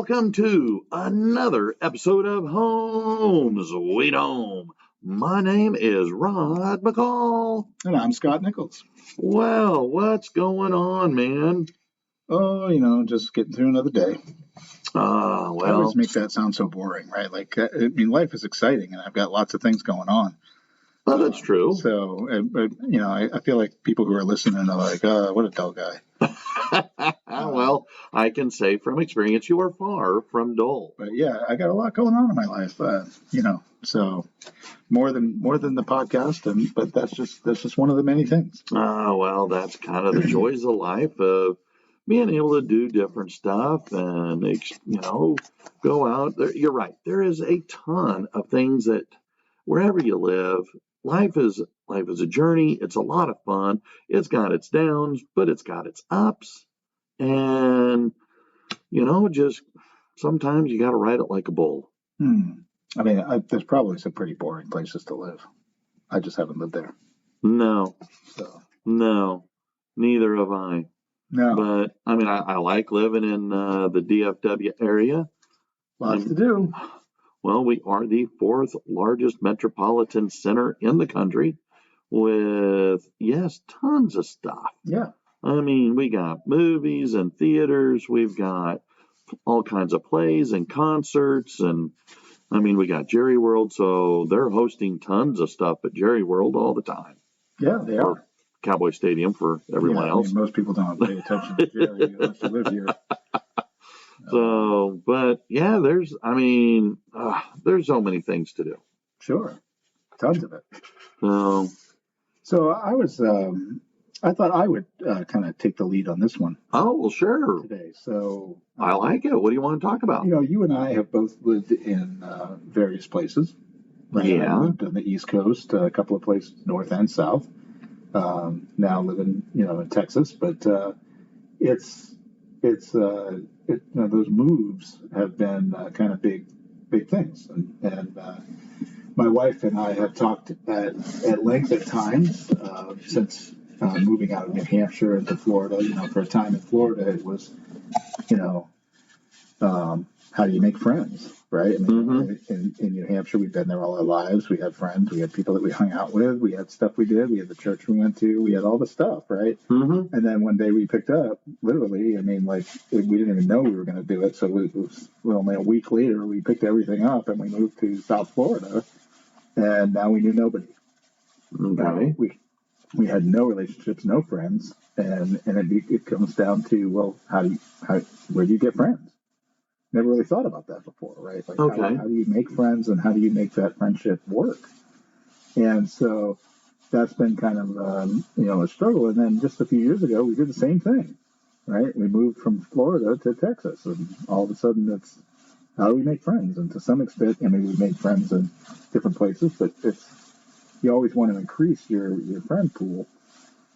welcome to another episode of Home Sweet Home. My name is Rod McCall. And I'm Scott Nichols. Well, what's going on, man? Oh, just getting through another day. I always make that sound so boring, right? Life is exciting, and I've got lots of things going on. Well, that's true. So, I feel like people who are listening are like, what a dull guy. Well, I can say from experience, you are far from dull. But yeah, I got a lot going on in my life, so more than the podcast, but that's just one of the many things. Well, that's kind of the joys of life of being able to do different stuff and, go out there. You're right. There is a ton of things that wherever you live, life is a journey. It's a lot of fun. It's got its downs, but it's got its ups. And, just sometimes you got to ride it like a bull. There's probably some pretty boring places to live. I just haven't lived there. No, neither have I. No. But, I like living in the DFW area. Lots to do. Well, we are the fourth largest metropolitan center in the country with, tons of stuff. Yeah. We got movies and theaters. We've got all kinds of plays and concerts. And, we got Jerry World. So they're hosting tons of stuff at Jerry World all the time. Yeah, they are. Or Cowboy Stadium for everyone else. Most people don't pay attention to Jerry unless you live here. So, but yeah, there's so many things to do. Sure. Tons of it. So I thought I would kind of take the lead on this one. Oh, well, sure. Today. So I like it. What do you want to talk about? You and I have both lived in various places. Right? Yeah. I lived on the East Coast, a couple of places north and south. Now living, in Texas, but those moves have been kind of big things, and my wife and I have talked at length at times since moving out of New Hampshire into Florida. For a time in Florida, it was, how do you make friends, right? In New Hampshire, we've been there all our lives. We had friends. We had people that we hung out with. We had stuff we did. We had the church we went to. We had all the stuff, right? Mm-hmm. And then one day we picked up, literally, we didn't even know we were going to do it. So it was only a week later, we picked everything up and we moved to South Florida. And now we knew nobody. Okay. We had no relationships, no friends. And it comes down to, well, where do you get friends? Never really thought about that before, right? Okay. How do you make friends and how do you make that friendship work? And so that's been kind of, a struggle. And then just a few years ago, we did the same thing, right? We moved from Florida to Texas, and all of a sudden it's, how do we make friends? And to some extent, we've made friends in different places, but you always want to increase your friend pool.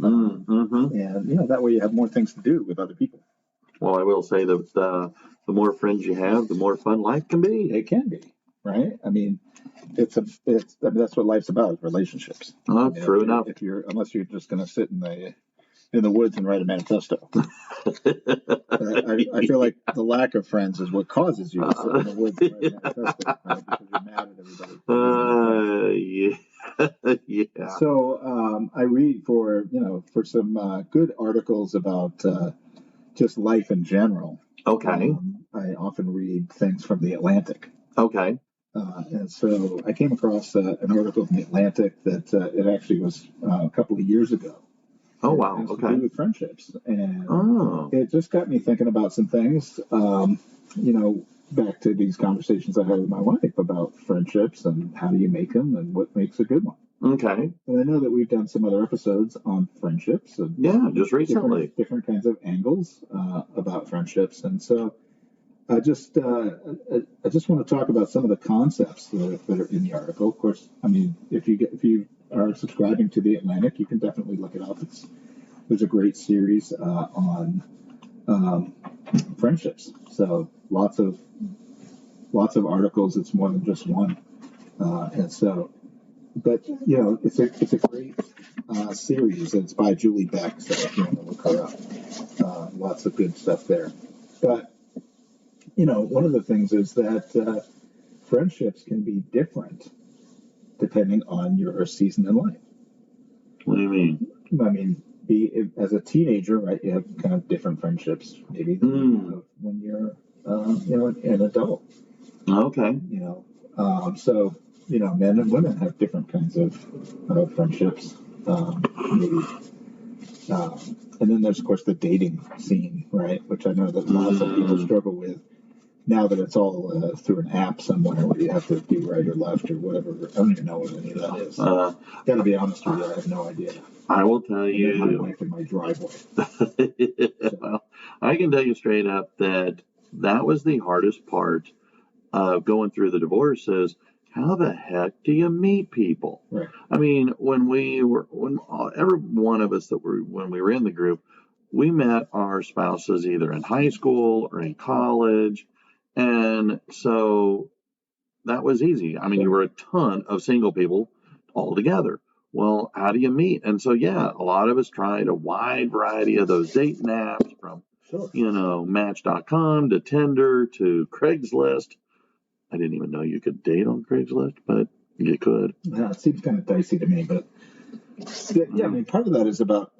Mm-hmm. And, that way you have more things to do with other people. Well, I will say that the more friends you have, the more fun life can be. It can be, right? That's what life's about, relationships. True enough. Unless you're just going to sit in the woods and write a manifesto. I feel like the lack of friends is what causes you to sit in the woods and write a manifesto, right? Because you're mad at everybody. Yeah. So I read for some good articles about just life in general. Okay. I often read things from The Atlantic. Okay. And so I came across an article from The Atlantic that it actually was a couple of years ago. Oh, wow. It has Okay. to do with friendships. And it just got me thinking about some things, back to these conversations I had with my wife about friendships and how do you make them and what makes a good one. Okay. And I know that we've done some other episodes on friendships. And just recently. Different kinds of angles about friendships. And so I just want to talk about some of the concepts that are in the article. Of course, if you are subscribing to The Atlantic, you can definitely look it up. There's a great series on friendships. So lots of articles. It's more than just one. But it's a great series. It's by Julie Beck. So if you want to look her up, lots of good stuff there. But one of the ththings is that friendships can be different depending on your season in life. What do you mean? I mean, as a teenager, right? You have kind of different friendships, maybe than you have when you're, an adult. Okay. So men and women have different kinds of friendships, maybe. And then there's, of course, the dating scene, right? Which I know that lots of people struggle with now that it's all through an app somewhere where you have to do right or left or whatever. I don't even know what any of that is. Got to be honest with you, I have no idea. I will tell you. My wife in my driveway. Well, I can tell you straight up that was the hardest part of going through the divorce is how the heck do you meet people? Right. I mean, when every one of us when we were in the group, we met our spouses either in high school or in college. And so that was easy. I mean, you were a ton of single people all together. Well, how do you meet? And so, yeah, a lot of us tried a wide variety of those dating apps from, Match.com to Tinder to Craigslist. I didn't even know you could date on Craigslist, but you could. Yeah, it seems kind of dicey to me, but yeah, I mean, part of that is about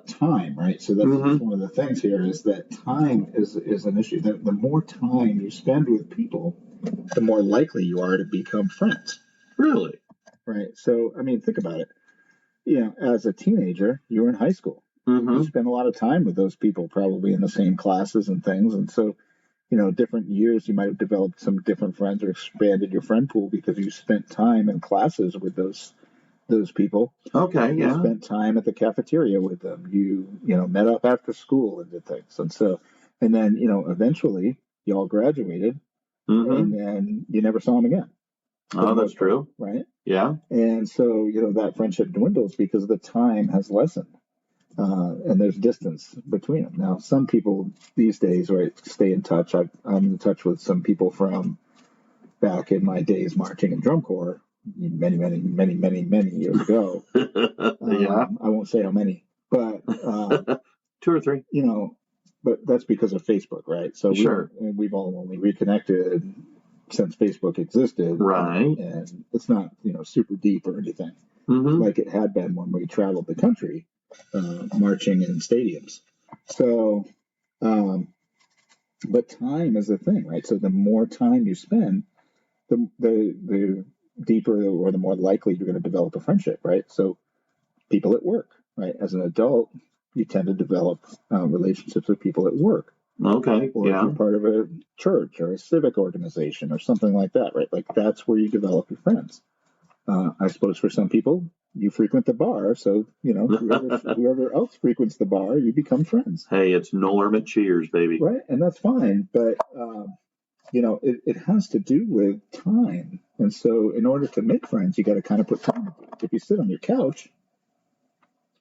time, right? So that's one of the things here is that time is an issue. The more time you spend with people, the more likely you are to become friends. Really? Right. So, I mean, think about it. As a teenager, you were in high school. You spent a lot of time with those people, probably in the same classes and things. And so, different years, you might have developed some different friends or expanded your friend pool because you spent time in classes with those people. Okay, yeah. You spent time at the cafeteria with them. You met up after school and did things. And then eventually you all graduated, and then you never saw them again. Oh, that's true. Right? Yeah. And so, that friendship dwindles because the time has lessened. And there's distance between them. Now, some people these days, right, stay in touch. I'm in touch with some people from back in my days marching in drum corps many years ago. Yeah. I won't say how many, but 2 or 3. But that's because of Facebook, right? So we've all only reconnected since Facebook existed, right? And it's not super deep or anything like it had been when we traveled the country marching in stadiums. So, but time is the thing, right? So the more time you spend, the deeper or the more likely you're going to develop a friendship, right? So people at work, right? As an adult, you tend to develop relationships with people at work. Okay. Or if you're part of a church or a civic organization or something like that, right? Like that's where you develop your friends. I suppose for some people, you frequent the bar, so whoever else frequents the bar, you become friends. Hey, it's Norm at Cheers, baby. Right, and that's fine, but it has to do with time. And so, in order to make friends, you got to kind of put time into it. If you sit on your couch,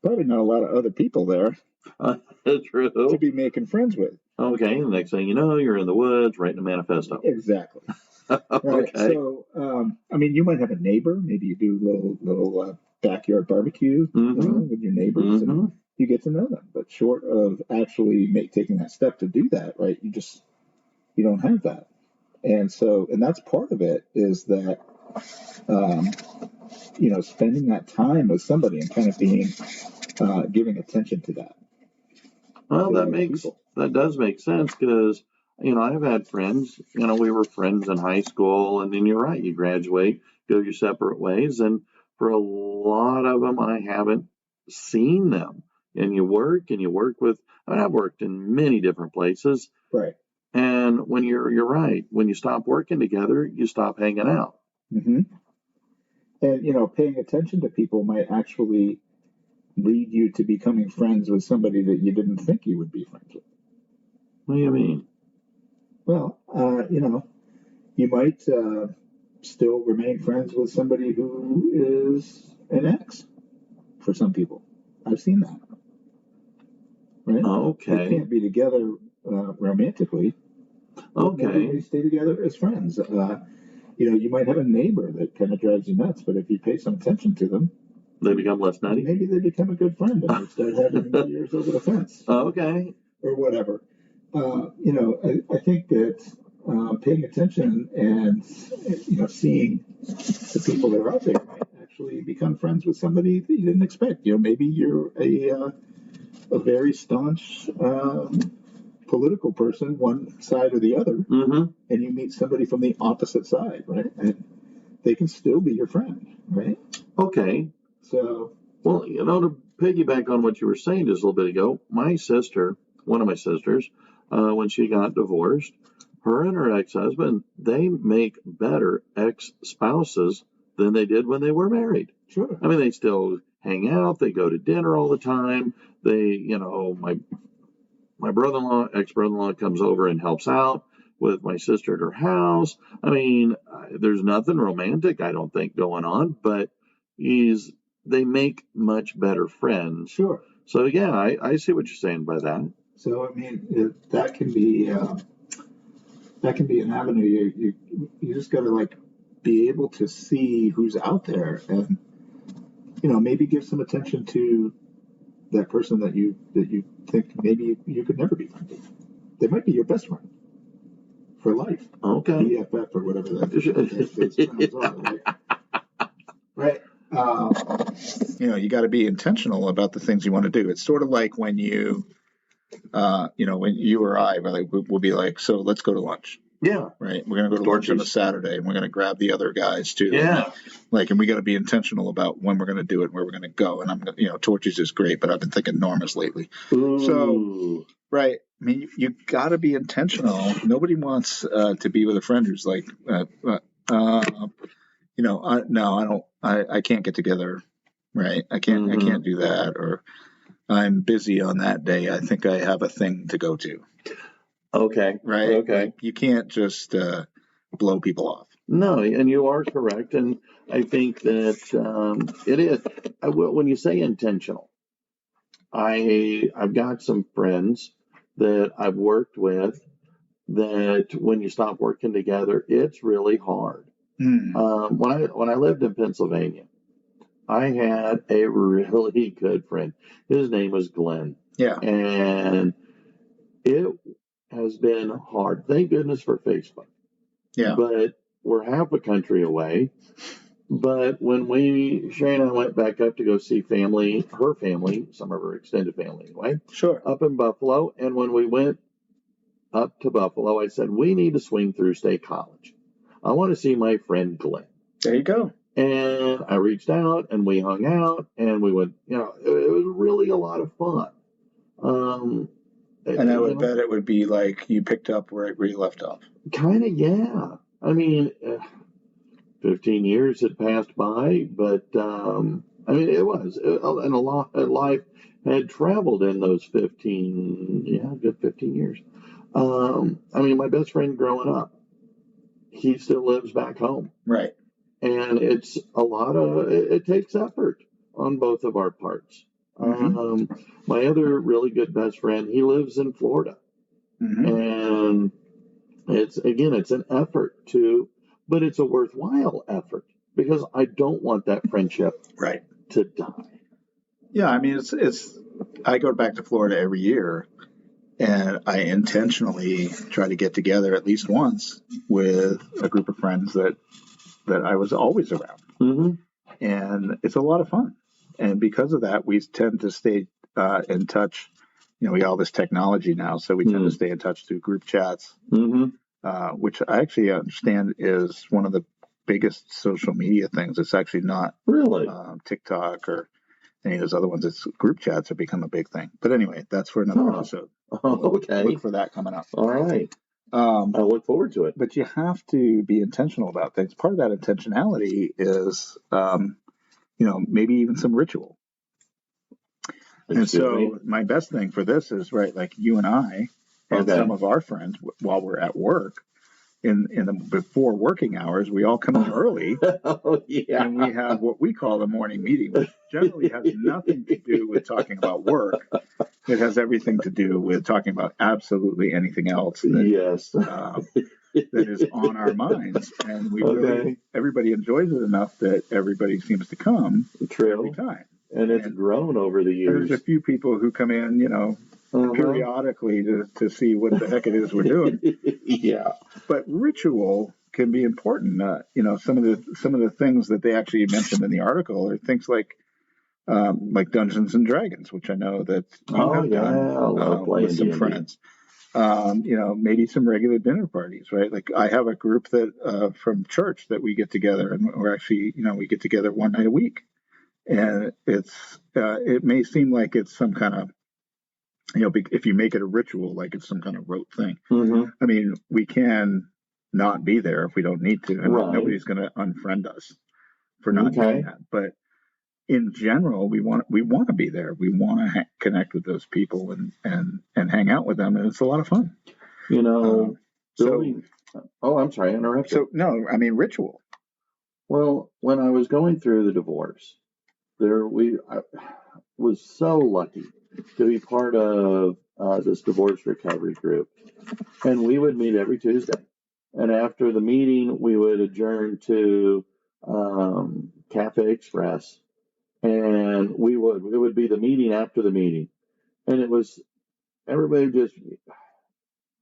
probably not a lot of other people there. True. To be making friends with. Okay, the next thing you know, you're in the woods writing a manifesto. Exactly. Right. Okay. So, I mean, you might have a neighbor. Maybe you do little backyard barbecue with your neighbors, and you get to know them. But short of actually taking that step to do that, right? You don't have that, and that's part of it is that spending that time with somebody and kind of being giving attention to that. Well, that does make sense because, I've had friends, we were friends in high school, and then you're right, you graduate, go your separate ways. And for a lot of them, I haven't seen them. And you work with, I've worked in many different places. Right. And when you're right, when you stop working together, you stop hanging out. Mm-hmm. And, paying attention to people might actually lead you to becoming friends with somebody that you didn't think you would be friends with. What do you mean? Well, you might still remain friends with somebody who is an ex for some people. I've seen that. Right? Okay. They can't be together romantically. Okay. Maybe they stay together as friends. You might have a neighbor that kind of drives you nuts, but if you pay some attention to them, they become less nutty. Maybe they become a good friend and they start having beers over the fence. Okay. Or whatever. I think that paying attention and seeing the people that are out there might actually become friends with somebody that you didn't expect. Maybe you're a very staunch political person, one side or the other, Mm-hmm. and you meet somebody from the opposite side, right? And they can still be your friend, right? Okay. So, well, to piggyback on what you were saying just a little bit ago, my sister, one of my sisters, when she got divorced, her and her ex-husband, they make better ex-spouses than they did when they were married. sure. I mean, they still hang out. They go to dinner all the time. They, my brother-in-law, ex-brother-in-law comes over and helps out with my sister at her house. I mean, there's nothing romantic, I don't think, going on, but they make much better friends. Sure. So yeah, I see what you're saying by that. So I mean, that can be an avenue. You just got to be able to see who's out there, and maybe give some attention to that person that you think maybe you could never be friends with. They might be your best friend for life. Okay. BFF or whatever those terms are, right? You got to be intentional about the things you want to do. It's sort of like when when you or I, we'll be like, so let's go to lunch. Yeah. Right. We're going to go to lunch on a Saturday, and we're going to grab the other guys too. Yeah. And we got to be intentional about when we're going to do it, and where we're going to go. And Torches is great, but I've been thinking Norma's lately. Ooh. So, right. I mean, you got to be intentional. Nobody wants to be with a friend who's like, no, I don't. I can't get together. Right. I can't. Mm-hmm. I can't do that. Or I'm busy on that day. I think I have a thing to go to. Okay. Right. Okay. You can't just blow people off. No, and you are correct, and I think that it is. When you say intentional, I've got some friends that I've worked with that when you stop working together, it's really hard. When I lived in Pennsylvania, I had a really good friend. His name was Glenn. Yeah. And it has been hard. Thank goodness for Facebook. Yeah. But we're half a country away. But when Sherry and I went back up to go see her family, some of her extended family anyway, sure, up in Buffalo. And when we went up to Buffalo, I said, we need to swing through State College. I want to see my friend Glenn. There you go. And I reached out and we hung out and we went, it was really a lot of fun. And I would bet it would be like you picked up where you left off. Kind of, yeah. I mean, 15 years had passed by, but it was. And a lot of life had traveled in those good 15 years. My best friend growing up, he still lives back home. Right. And it's it takes effort on both of our parts. Mm-hmm. My other really good best friend, he lives in Florida. Mm-hmm. And it's an effort but it's a worthwhile effort because I don't want that friendship to die. Yeah. I go back to Florida every year and I intentionally try to get together at least once with a group of friends that I was always around. Mm-hmm. And it's a lot of fun. And because of that, we tend to stay in touch. We got all this technology now, so we tend to stay in touch through group chats, which I actually understand is one of the biggest social media things. It's actually not really TikTok or any of those other ones. It's group chats have become a big thing. But anyway, that's for another episode. Okay. Look for that coming up. All right. I look forward to it. But you have to be intentional about things. Part of that intentionality is, maybe even some ritual. And so my best thing for this is, like you and I and some of our friends, while we're at work, in the before working hours, we all come in early. Oh, yeah. And we have what we call the morning meeting, which generally has nothing to do with talking about work. It has everything to do with talking about absolutely anything else that is on our minds. And everybody enjoys it enough that everybody seems to come every time. And it's grown over the years. There's a few people who come in, periodically to see what the heck it is we're doing. Yeah. But ritual can be important. Some of the things that they actually mentioned in the article are things like Dungeons and Dragons, which I know that you have done I love playing with some D&D. friends. Maybe some regular dinner parties, right? Like I have a group that from church that we get together, and we're actually, we get together one night a week, and it may seem like it's some kind of, if you make it a ritual, like it's some kind of rote thing. Mm-hmm. I mean, we can not be there if we don't need to, and Right. nobody's going to unfriend us for not doing that. But in general, we want to be there. We want to connect with those people and hang out with them, and it's a lot of fun. I'm sorry, I interrupted. So no, I mean ritual. Well, when I was going through the divorce, I was so lucky to be part of this divorce recovery group, and we would meet every Tuesday. And after the meeting, we would adjourn to Cafe Express, and it would be the meeting after the meeting, and it was everybody just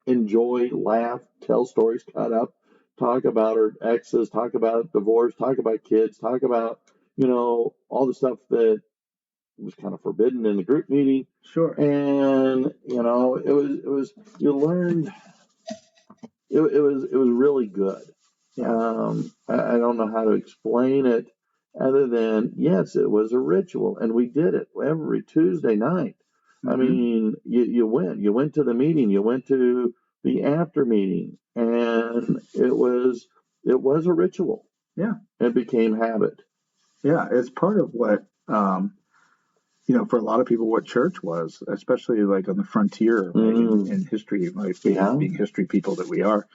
enjoy, laugh, tell stories, cut up, talk about our exes, talk about divorce, talk about kids, talk about all the stuff that was kind of forbidden in the group meeting. Sure. And it was you learned. It was really good. Yeah. I don't know how to explain it other than, yes, it was a ritual, and we did it every Tuesday night. Mm-hmm. I mean, you went to the meeting, you went to the after meeting, and it was a ritual. Yeah. It became habit. Yeah, it's part of what for a lot of people, what church was, especially like on the frontier, right, in history, like being history people that we are.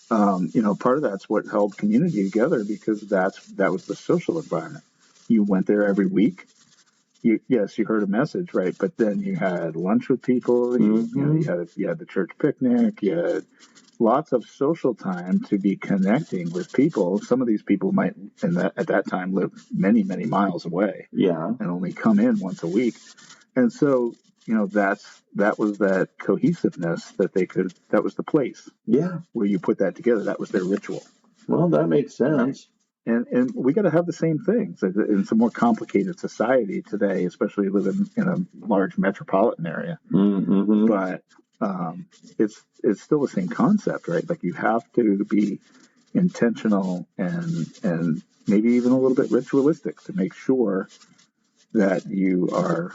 Part of that's what held community together, because that was the social environment. You went there every week. You heard a message, right? But then you had lunch with people. You had the church picnic. You had lots of social time to be connecting with people. Some of these people might, at that time, live many, many miles away. Yeah, and only come in once a week. And so, that was that cohesiveness that was the place. Yeah, where you put that together. That was their ritual. Well, that makes sense. And we got to have the same things. It's a more complicated society today, especially living in a large metropolitan area. Mm-hmm. But it's still the same concept, right? Like you have to be intentional and maybe even a little bit ritualistic to make sure that you are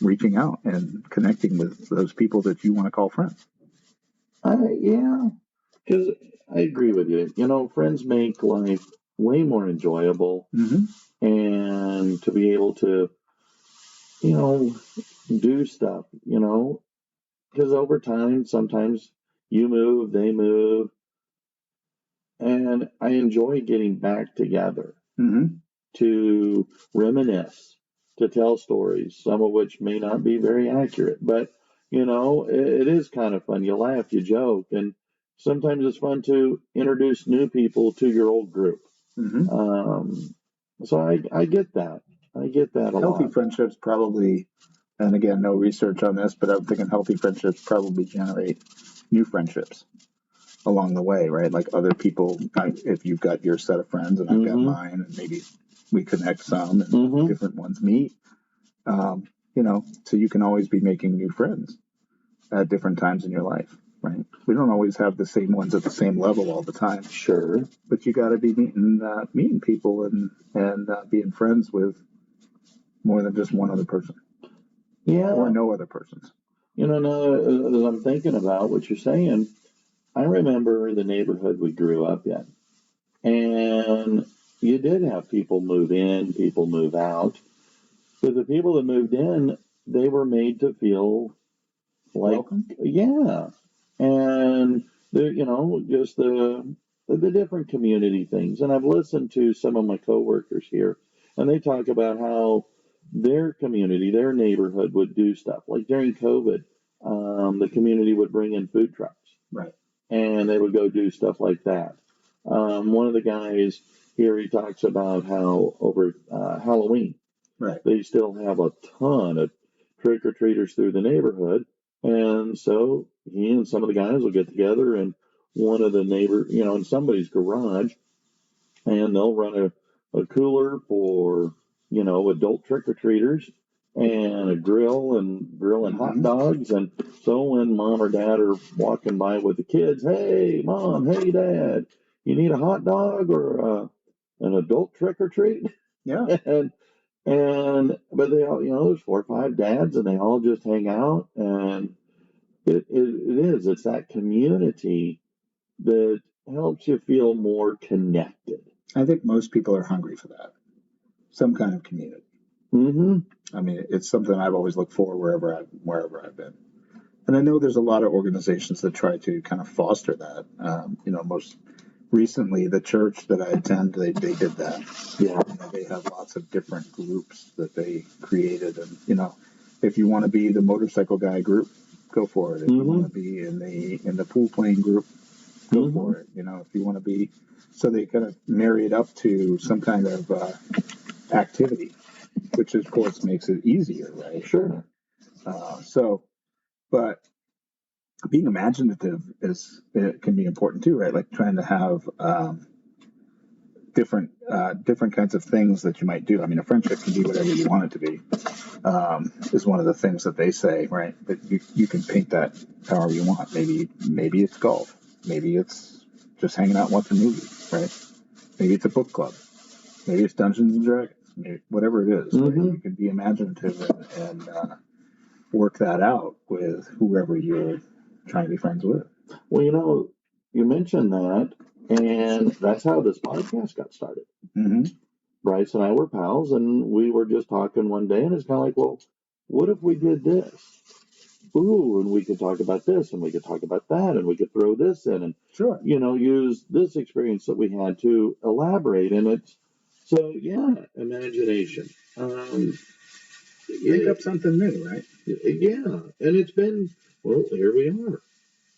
reaching out and connecting with those people that you want to call friends. Yeah, because I agree with you. Friends make life way more enjoyable, and to be able to, do stuff, because over time, sometimes you move, they move, and I enjoy getting back together to reminisce, to tell stories, some of which may not be very accurate, but it is kind of fun. You laugh, you joke, and sometimes it's fun to introduce new people to your old group. So I get that. I get that a lot. Healthy friendships probably, and again, no research on this, but I'm thinking healthy friendships probably generate new friendships along the way, right? Like other people, if you've got your set of friends and I've got mine, and maybe we connect some and different ones meet, so you can always be making new friends at different times in your life, right? We don't always have the same ones at the same level all the time. Sure. But you got to be meeting people and being friends with more than just one other person. Yeah. Or no other persons. Now as I'm thinking about what you're saying, I remember the neighborhood we grew up in. And you did have people move in, people move out. But the people that moved in, they were made to feel like, welcome. Yeah. And, just the different community things. And I've listened to some of my coworkers here, and they talk about how their community, their neighborhood would do stuff. Like during COVID, the community would bring in food trucks. Right. And they would go do stuff like that. One of the guys here, he talks about how over Halloween, right, they still have a ton of trick-or-treaters through the neighborhood. And so he and some of the guys will get together in one of the neighbor, in somebody's garage, and they'll run a cooler for, adult trick-or-treaters and a grill and grilling hot dogs. And so when mom or dad are walking by with the kids, hey, mom, hey, dad, you need a hot dog or an adult trick-or-treat? Yeah. But they all, there's 4 or 5 dads and they all just hang out, and it's that community that helps you feel more connected. I think most people are hungry for that, some kind of community. Mm-hmm. I mean, it's something I've always looked for wherever I've been. And I know there's a lot of organizations that try to kind of foster that. Most recently, the church that I attend, they did that. Yeah. They have lots of different groups that they created. And, if you want to be the motorcycle guy group, go for it. If you want to be in the pool playing group, go for it. If you want to be, so they kind of marry it up to some kind of activity, which of course makes it easier, right? Sure. But being imaginative can be important too, right? Like trying to have different kinds of things that you might do. I mean, a friendship can be whatever you want it to be. Is one of the things that they say, right? But you can paint that however you want. Maybe it's golf. Maybe it's just hanging out and watching movies, right? Maybe it's a book club. Maybe it's Dungeons and Dragons. Maybe, whatever it is, right? You can be imaginative and work that out with whoever you're trying to be friends with. Well, you mentioned that, and that's how this podcast got started. Bryce and I were pals, and we were just talking one day, and it's kind of like, well, what if we did this? Ooh, and we could talk about this, and we could talk about that, and we could throw this in, and Sure, use this experience that we had to elaborate. And it's so, yeah, imagination. Think up something new, right? Yeah, and it's been, well, here we are,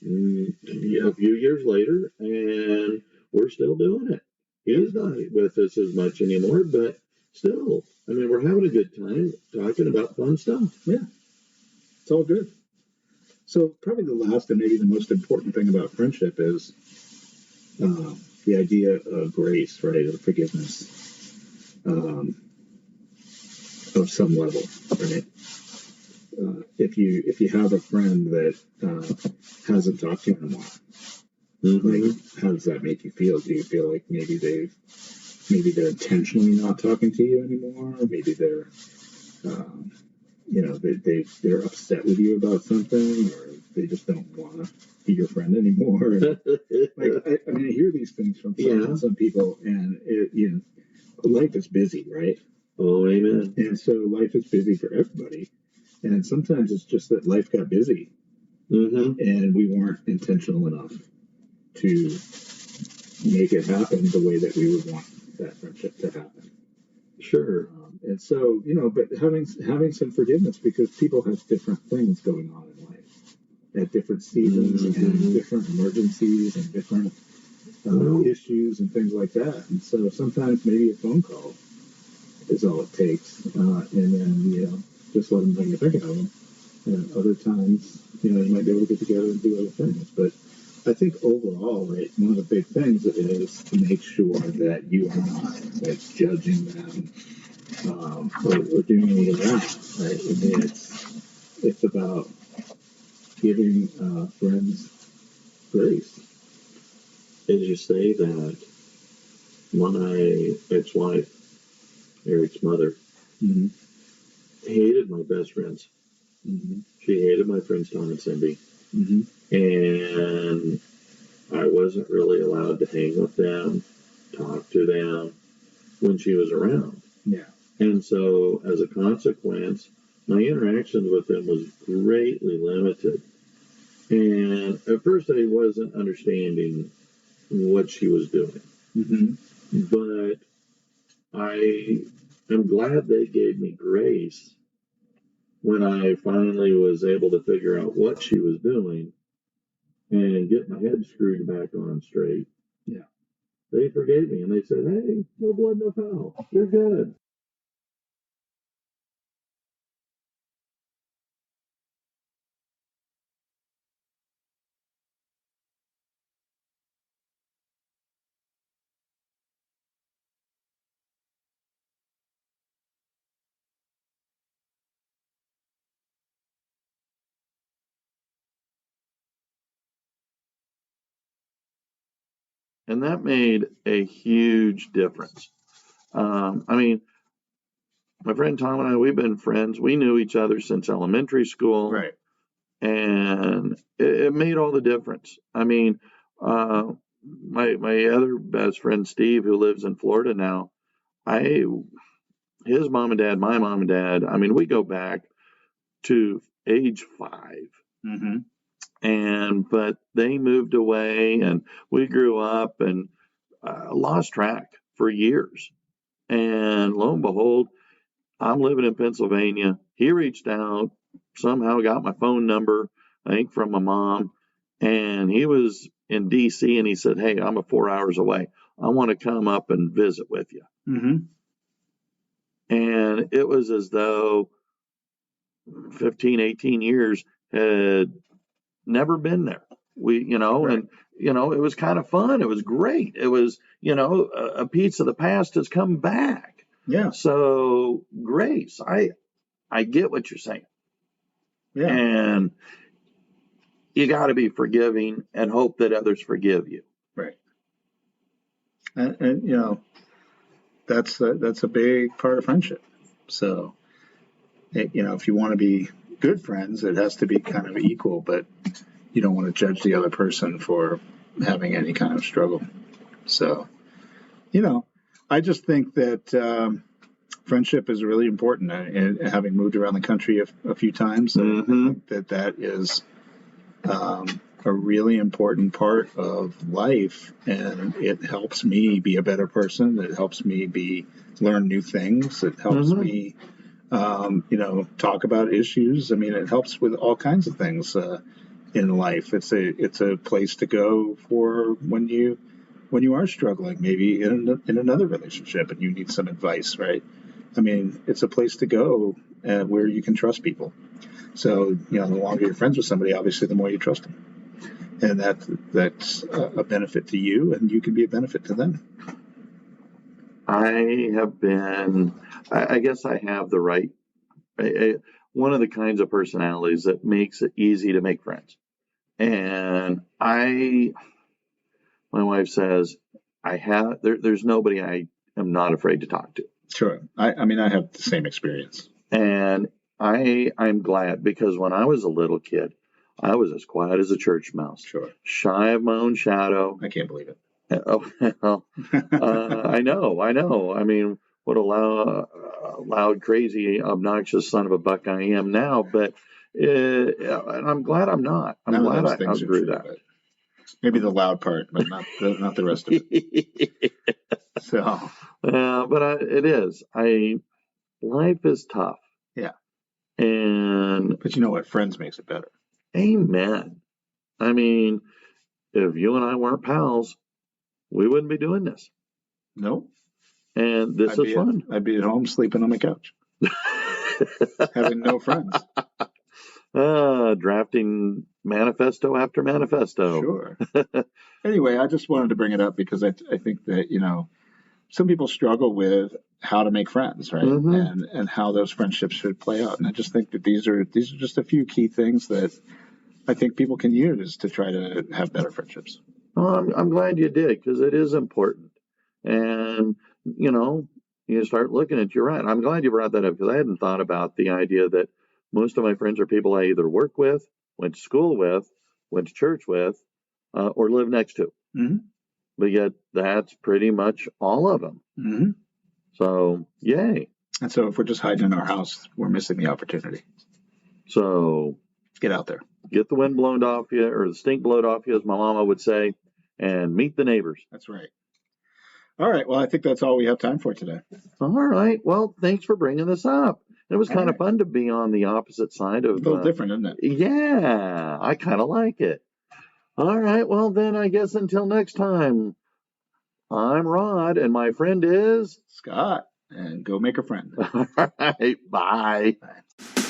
a few years later, and we're still doing it. He's not with us as much anymore, but still, I mean, we're having a good time talking about fun stuff. Yeah, it's all good. So probably the last and maybe the most important thing about friendship is the idea of grace, right, of forgiveness of some level, right? If you have a friend that hasn't talked to you in a while, like, how does that make you feel? Do you feel like maybe they're intentionally not talking to you anymore? Or maybe they're they're upset with you about something, or they just don't want to be your friend anymore. And, I mean, I hear these things from some people, and life is busy, right? Oh, amen. And so life is busy for everybody, and sometimes it's just that life got busy, and we weren't intentional enough to make it happen the way that we would want that friendship to happen. Sure. And so, but having some forgiveness, because people have different things going on in life at different seasons and different emergencies and different issues and things like that. And so sometimes maybe a phone call is all it takes, and then just let them know you're thinking of them. And other times, you might be able to get together and do other things. But I think overall, right, one of the big things is to make sure that you are not judging them or doing any of that. Right? I mean, it's about giving friends grace. As you say that, my ex-wife, Eric's mother, hated my best friends. She hated my friends Tom and Cindy. And I wasn't really allowed to hang with them, talk to them when she was around. Yeah. And so, as a consequence, my interactions with them was greatly limited. And at first, I wasn't understanding what she was doing. But I am glad they gave me grace when I finally was able to figure out what she was doing and get my head screwed back on straight. Yeah. They forgave me and they said, hey, no blood, no foul. You're good. And that made a huge difference. I mean, my friend Tom and I, we've been friends. We knew each other since elementary school. Right. And it made all the difference. I mean, my other best friend, Steve, who lives in Florida now, his mom and dad, my mom and dad, I mean, we go back to age 5. Mm-hmm. But they moved away and we grew up and lost track for years. And lo and behold, I'm living in Pennsylvania. He reached out, somehow got my phone number, I think from my mom, and he was in DC and he said, "Hey, I'm 4 hours away. I want to come up and visit with you." Mm-hmm. And it was as though 15, 18 years had never been there. Right. And, it was kind of fun. It was great. It was, a piece of the past has come back. Yeah. So grace, I get what you're saying. Yeah. And you got to be forgiving and hope that others forgive you. Right. And that's a big part of friendship. So, if you want to be good friends, it has to be kind of equal, but you don't want to judge the other person for having any kind of struggle. So, I just think that friendship is really important. And having moved around the country a few times, Mm-hmm. I think that is a really important part of life, and it helps me be a better person. It helps me learn new things. It helps Mm-hmm. me, talk about issues. I mean, it helps with all kinds of things in life. It's a place to go for when you are struggling, maybe in another relationship, and you need some advice, right? I mean, it's a place to go where you can trust people. So, the longer you're friends with somebody, obviously, the more you trust them. And that's a benefit to you, and you can be a benefit to them. I guess I have the right, one of the kinds of personalities that makes it easy to make friends. And my wife says, there's nobody I am not afraid to talk to. Sure. I mean, I have the same experience. And I'm glad, because when I was a little kid, I was as quiet as a church mouse. Sure. Shy of my own shadow. I can't believe it. Oh, well, I know. I mean, what a loud, crazy, obnoxious son of a buck I am now. But and I'm glad I'm not. I'm glad I outgrew that. Maybe the loud part, but not the rest of it. So. But it is. Life is tough. Yeah. But you know what? Friends makes it better. Amen. I mean, if you and I weren't pals, we wouldn't be doing this. Nope. And this is fun. I'd be at home sleeping on my couch, having no friends. Drafting manifesto after manifesto. Sure. Anyway, I just wanted to bring it up because I think that, some people struggle with how to make friends, right? Mm-hmm. And how those friendships should play out. And I just think that these are just a few key things that I think people can use to try to have better friendships. Well, I'm glad you did, because it is important. And, you start looking at, you're right. I'm glad you brought that up, because I hadn't thought about the idea that most of my friends are people I either work with, went to school with, went to church with, or live next to. Mm-hmm. But yet that's pretty much all of them. Mm-hmm. So, yay. And so if we're just hiding in our house, we're missing the opportunity. So get out there. Get the wind blown off you, or the stink blowed off you, as my mama would say, and meet the neighbors. That's right. All right. Well, I think that's all we have time for today. All right. Well, thanks for bringing this up. It was kind of fun to be on the opposite side of... A little different, isn't it? Yeah, I kind of like it. All right. Well, then I guess until next time, I'm Rod, and my friend is... Scott, and go make a friend. All right. Bye. Bye.